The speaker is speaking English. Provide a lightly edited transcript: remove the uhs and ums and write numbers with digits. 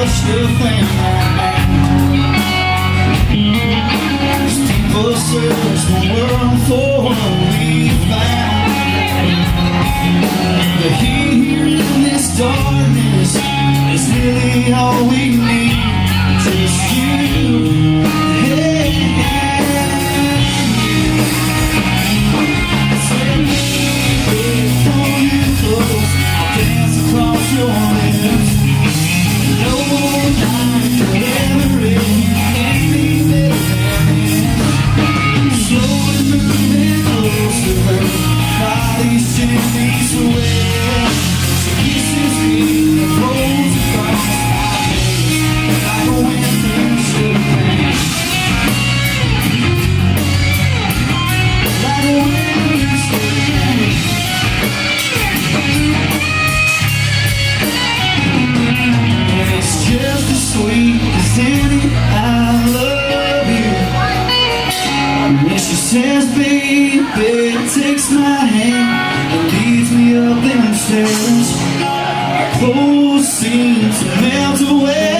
such a thing right now. People search the world for what we found, but here in this darkness is really all we need. Just you, hey, set me before you close. I'll dance across your lips. No night could ever end anything better than this. Slowly moving closer, bodies gently sway. So kisses me and rolls across my face like a wind through SugarCane. Like a wind through SugarCane. And it's just as sweet as any I love you. And she says, baby, takes my hand and leads me up them stairs. Our clothes seem to melt away.